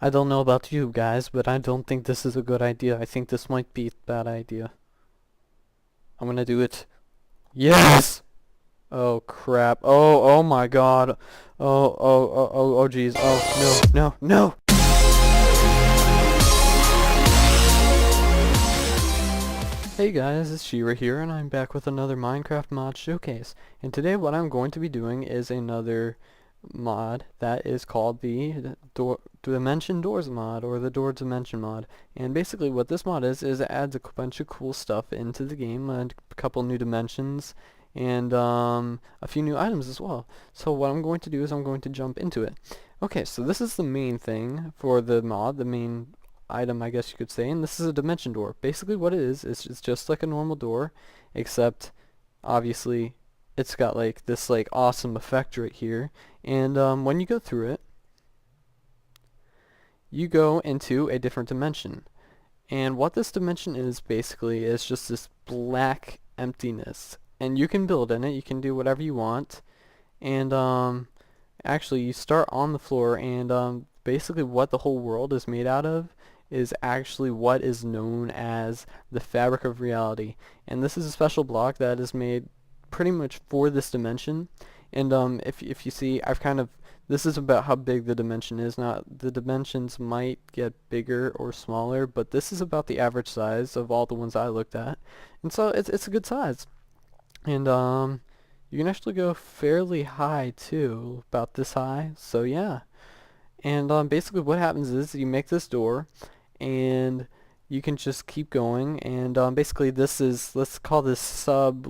I don't know about you guys, but I don't think this is a good idea. I think this might be a bad idea. I'm gonna do it. Yes! Oh crap. Oh my god. Oh jeez. Oh no, no, no! Hey guys, it's Shira here, and I'm back with another Minecraft mod showcase. And today what I'm going to be doing is another mod that is called the Dimension Doors mod, or the Door Dimension mod. And basically what this mod is it adds a bunch of cool stuff into the game, a couple new dimensions, and a few new items as well. So what I'm going to do is I'm going to jump into it. Okay, so this is the main thing for the mod, the main item, I guess you could say, and this is a dimension door. Basically what it is it's just like a normal door, except obviously it's got like this like awesome effect right here, and when you go through it, you go into a different dimension. And what this dimension is basically is just this black emptiness, and you can build in it, you can do whatever you want, and actually you start on the floor, and basically what the whole world is made out of is actually what is known as the fabric of reality. And this is a special block that is made pretty much for this dimension. And if you see, this is about how big the dimension is. Now, the dimensions might get bigger or smaller, but this is about the average size of all the ones I looked at. And so it's a good size. And you can actually go fairly high too, about this high. So yeah. And basically what happens is you make this door, and you can just keep going, and basically this is, let's call this sub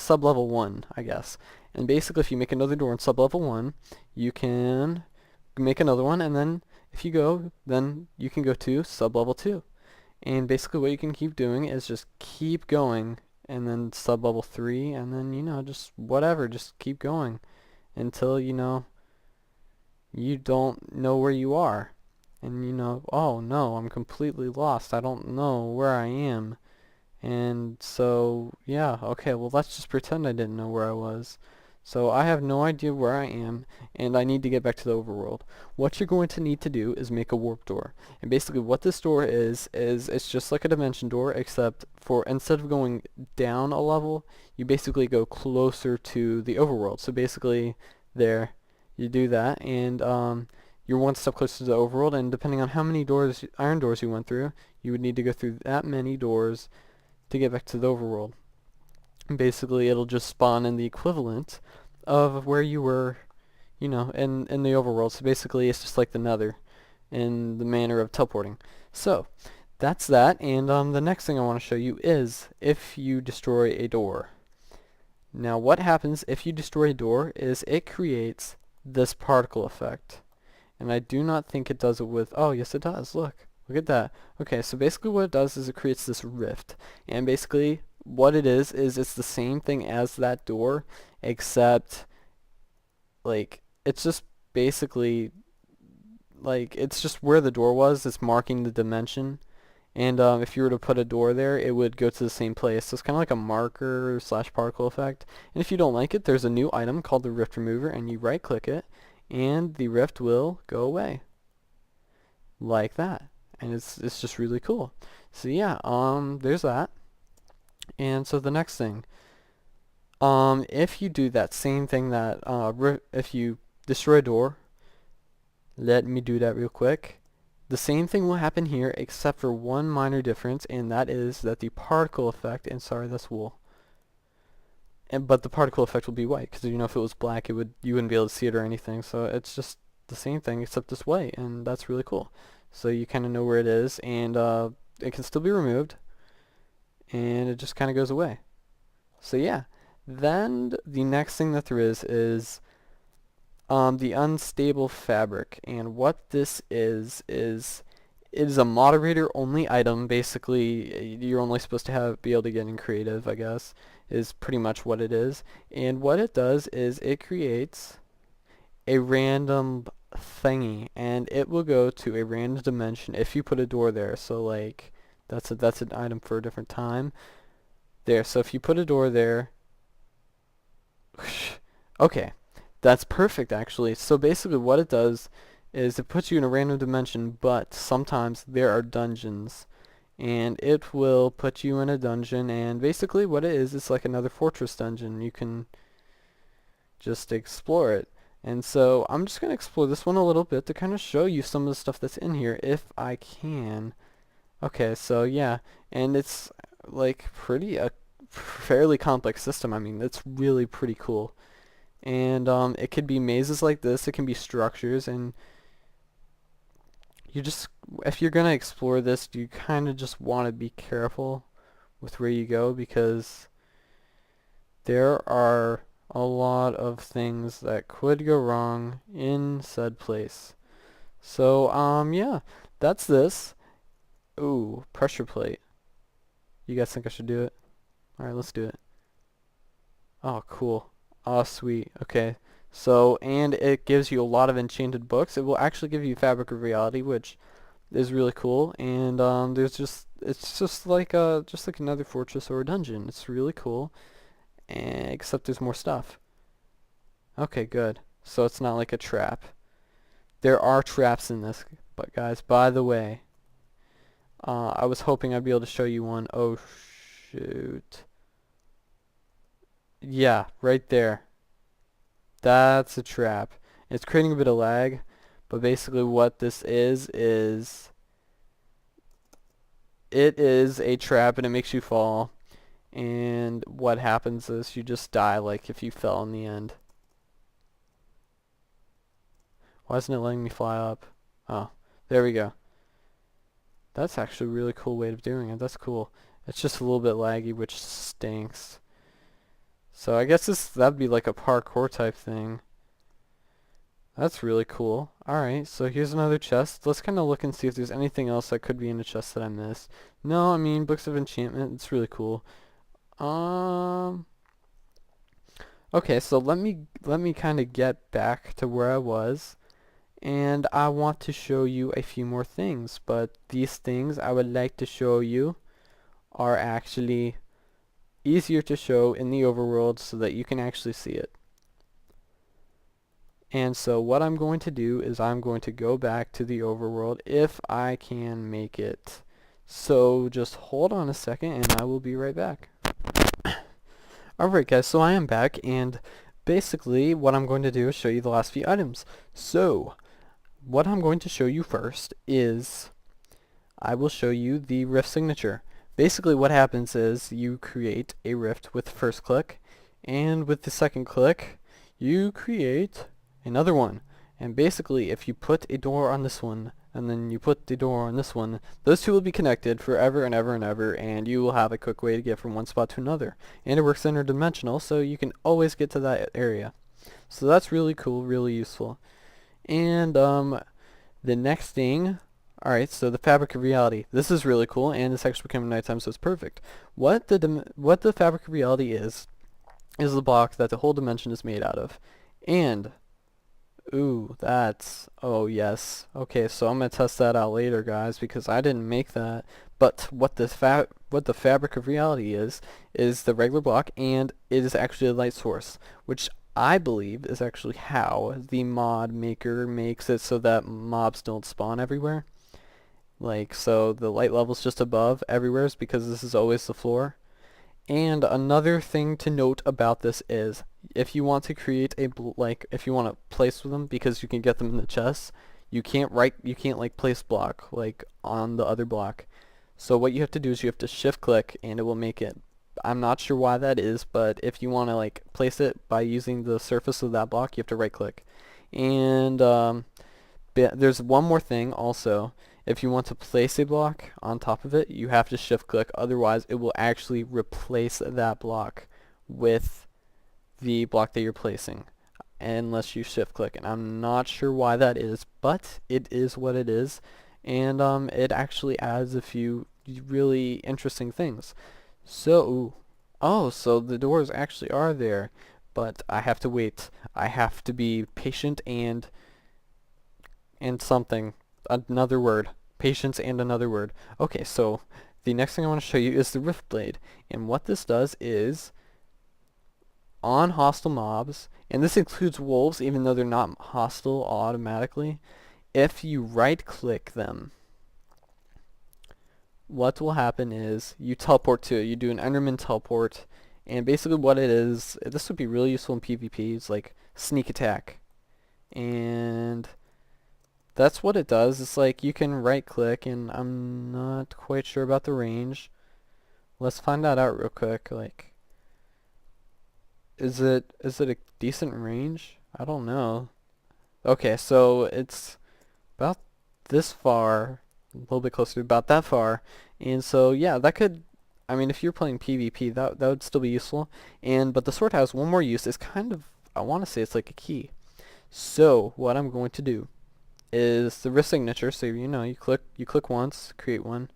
level 1, I guess. And basically if you make another door in sub level 1, you can make another one, and then if you go, then you can go to sub level 2. And basically what you can keep doing is just keep going, and then sub level 3, and then just whatever, just keep going until you don't know where you are. And oh no, I'm completely lost. I don't know where I am. And so, yeah, okay, well let's just pretend I didn't know where I was. So I have no idea where I am, and I need to get back to the overworld. What you're going to need to do is make a warp door. And basically what this door is it's just like a dimension door, except for instead of going down a level, you basically go closer to the overworld. So basically there, you do that, and you're one step closer to the overworld, and depending on how many doors, iron doors you went through, you would need to go through that many doors to get back to the overworld. And basically, it'll just spawn in the equivalent of where you were, in the overworld. So basically, it's just like the Nether in the manner of teleporting. So, that's that, and the next thing I want to show you is if you destroy a door. Now, what happens if you destroy a door is it creates this particle effect. And I do not think it does it with, oh yes it does, look at that. Okay, so basically what it does is it creates this rift, and basically what it is it's the same thing as that door, except like it's just basically like it's just where the door was, it's marking the dimension, and if you were to put a door there, it would go to the same place. So it's kind of like a marker slash particle effect. And if you don't like it, there's a new item called the rift remover, and you right click it, and the rift will go away like that. And it's just really cool. So yeah, there's that. And so the next thing, if you do that same thing that if you destroy a door, let me do that real quick. The same thing will happen here, except for one minor difference, and that is that the particle effect, and sorry, that's wool. But the particle effect will be white, because if it was black, you wouldn't be able to see it or anything. So it's just the same thing except this way, and that's really cool. So you kind of know where it is, and it can still be removed, and it just kind of goes away. So yeah, then the next thing that there is the unstable fabric, and what this is it is a moderator only item. Basically, you're only supposed to be able to get in creative, I guess, is pretty much what it is. And what it does is it creates a random thingy, and it will go to a random dimension if you put a door there. So like that's an item for a different time. There, so if you put a door there, okay, that's perfect actually. So basically what it does is it puts you in a random dimension, but sometimes there are dungeons. And it will put you in a dungeon, and basically what it is, it's like another fortress dungeon. You can just explore it. And so I'm just going to explore this one a little bit to kind of show you some of the stuff that's in here, if I can. Okay, so yeah, and it's like pretty a fairly complex system. I mean, it's really pretty cool. And it could be mazes like this, it can be structures, and you just, if you're gonna explore this, you kind of just want to be careful with where you go, because there are a lot of things that could go wrong in said place. So yeah, that's this. Ooh, pressure plate. You guys think I should do it? Alright, let's do it. Oh, cool. Oh, sweet. Okay. So, and it gives you a lot of enchanted books. It will actually give you Fabric of Reality, which is really cool. And it's just like another fortress or a dungeon. It's really cool. And, except there's more stuff. Okay, good. So it's not like a trap. There are traps in this, but guys, by the way, I was hoping I'd be able to show you one. Oh, shoot. Yeah, right there. That's a trap. It's creating a bit of lag, but basically what this is it is a trap, and it makes you fall. And what happens is you just die, like if you fell in the end. Why isn't it letting me fly up? Oh, there we go. That's actually a really cool way of doing it. That's cool. It's just a little bit laggy, which stinks. So I guess that'd be like a parkour type thing. That's really cool. Alright, so here's another chest. Let's kind of look and see if there's anything else that could be in the chest that I missed. No, I mean, Books of Enchantment, it's really cool. Okay, so let me kind of get back to where I was, and I want to show you a few more things, but these things I would like to show you are actually easier to show in the overworld so that you can actually see it. And so what I'm going to do is I'm going to go back to the overworld if I can make it. So just hold on a second and I will be right back. Alright guys, so I am back, and basically what I'm going to do is show you the last few items. So what I'm going to show you first is I will show you the rift signature. Basically what happens is you create a rift with the first click, and with the second click you create another one. And basically if you put a door on this one and then you put the door on this one, those two will be connected forever and ever and ever, and you will have a quick way to get from one spot to another. And it works interdimensional, so you can always get to that area. So that's really cool, really useful. And the next thing, alright, so the Fabric of Reality. This is really cool, and it's actually becoming nighttime, so it's perfect. What the Fabric of Reality is the block that the whole dimension is made out of. And ooh, oh yes. Okay, so I'm gonna test that out later, guys, because I didn't make that. But what the Fabric of Reality is the regular block, and it is actually a light source, which I believe is actually how the mod maker makes it so that mobs don't spawn everywhere. Like, so the light level's just above everywhere is because this is always the floor. And another thing to note about this is, if you want to create if you want to place them, because you can get them in the chests, you can't like place block like on the other block. So what you have to do is you have to shift click and it will make it. I'm not sure why that is, but if you want to like place it by using the surface of that block, you have to right click. And there's one more thing also. If you want to place a block on top of it, you have to shift click, otherwise it will actually replace that block with the block that you're placing, unless you shift click. And I'm not sure why that is, but it is what it is, and it actually adds a few really interesting things. So, oh, so the doors actually are there, but I have to wait. I have to be patient and something. Another word. Patience and another word. Okay, so the next thing I want to show you is the Rift Blade. And what this does is, on hostile mobs, and this includes wolves even though they're not hostile automatically, if you right click them, what will happen is you teleport to it. You do an Enderman teleport, and basically what it is, this would be really useful in PvP, it's like sneak attack. And that's what it does. It's like you can right click, and I'm not quite sure about the range. Let's find that out real quick. Like, is it a decent range? I don't know. Okay, so it's about this far, a little bit closer to about that far. And so yeah, that could, I mean, if you're playing PvP, that would still be useful. But the sword has one more use. It's kind of, I want to say it's like a key. So what I'm going to do is the wrist signature. So you click once, create one,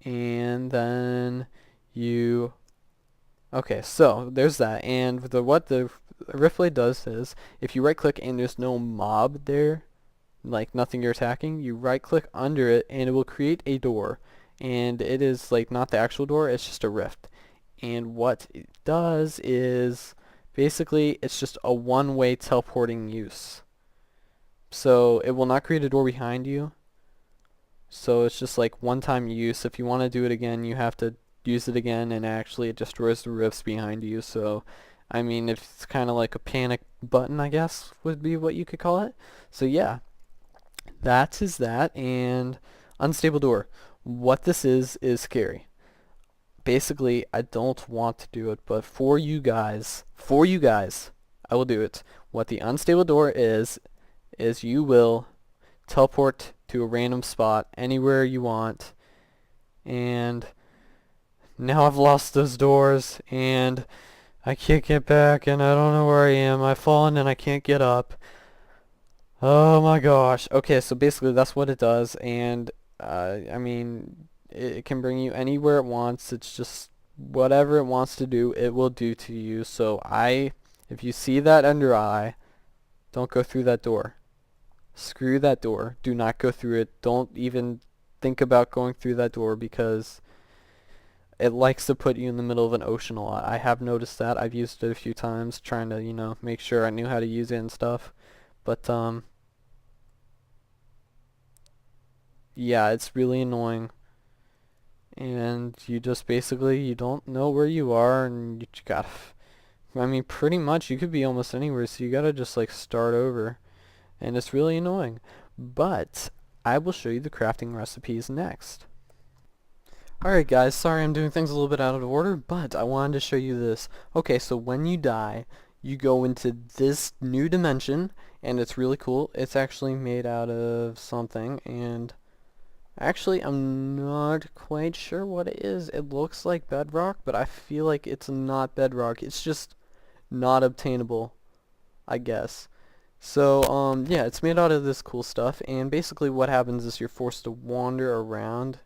and then you. Okay, so there's that. And what the Rift Blade does is, if you right click and there's no mob there, like nothing you're attacking, you right click under it and it will create a door. And it is like not the actual door, it's just a rift. And what it does is basically it's just a one-way teleporting use. So it will not create a door behind you. So it's just like one-time use. If you want to do it again, you have to use it again, and actually it destroys the rifts behind you. So I mean, it's kind of like a panic button, I guess would be what you could call it. So yeah, that is that. And unstable door, what this is scary. Basically, I don't want to do it, but for you guys, I will do it. What the unstable door is you will teleport to a random spot anywhere you want, and now I've lost those doors, and I can't get back, and I don't know where I am. I've fallen and I can't get up. Oh my gosh. Okay, so basically that's what it does, and I mean, it can bring you anywhere it wants. It's just whatever it wants to do, it will do to you. So if you see that Ender Eye, don't go through that door. Screw that door. Do not go through it. Don't even think about going through that door, because it likes to put you in the middle of an ocean a lot. I have noticed that. I've used it a few times trying to, make sure I knew how to use it and stuff. But, yeah, it's really annoying. And you just basically, you don't know where you are, and you gotta, I mean, pretty much you could be almost anywhere, so you gotta just like start over. And it's really annoying. But I will show you the crafting recipes next. Alright guys, sorry I'm doing things a little bit out of order, but I wanted to show you this. Okay, so when you die, you go into this new dimension, and it's really cool. It's actually made out of something, and actually I'm not quite sure what it is. It looks like bedrock, but I feel like it's not bedrock. It's just not obtainable, I guess. So, yeah, it's made out of this cool stuff, and basically what happens is you're forced to wander around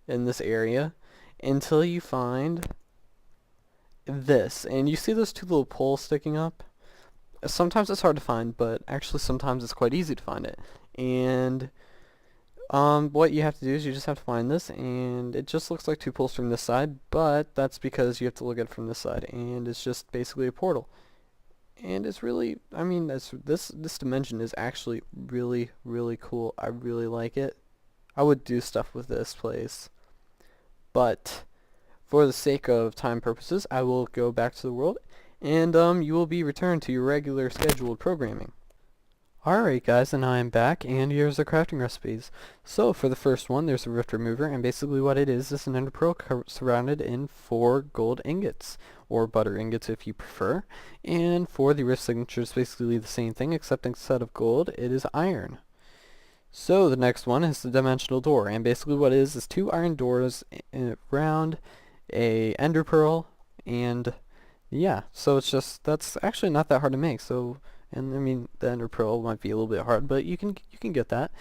in this area until you find this. And you see those two little poles sticking up? Sometimes it's hard to find, but actually sometimes it's quite easy to find it. And what you have to do is you just have to find this, and it just looks like two poles from this side, but that's because you have to look at it from this side, and it's just basically a portal. And it's really, I mean, this dimension is actually really, really cool. I really like it. I would do stuff with this place. But for the sake of time purposes, I will go back to the world, and you will be returned to your regular scheduled programming. Alright guys, and I am back, and here's the crafting recipes. So for the first one, there's a rift remover, and basically what it is an ender pearl surrounded in 4 gold ingots, or butter ingots if you prefer. And for the rift signature, it's basically the same thing, except instead of gold, it is iron. So the next one is the dimensional door, and basically what it is 2 iron doors around a ender pearl, and yeah, so it's just, that's actually not that hard to make. So, and I mean, the ender pearl might be a little bit hard, but you can get that.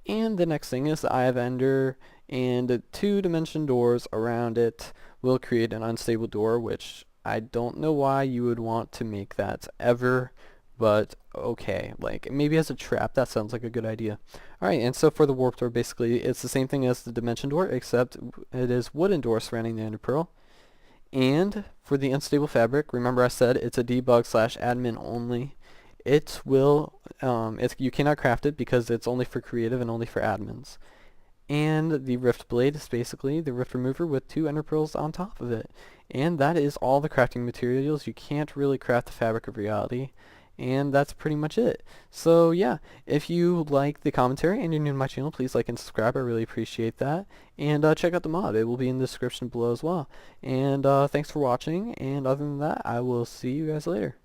And the next thing is the Eye of Ender, and the 2 dimension doors around it will create an unstable door, which I don't know why you would want to make that ever, but okay, like maybe as a trap, that sounds like a good idea. Alright, and so for the warp door, basically it's the same thing as the dimension door, except it is wooden door surrounding the ender pearl. And for the unstable fabric, remember I said it's a debug/admin only. it will, you cannot craft it because it's only for creative and only for admins. And the Rift Blade is basically the Rift Remover with 2 Ender Pearls on top of it. And that is all the crafting materials. You can't really craft the Fabric of Reality. And that's pretty much it. So yeah, if you like the commentary and you're new to my channel, please like and subscribe. I really appreciate that. And check out the mod. It will be in the description below as well. And thanks for watching. And other than that, I will see you guys later.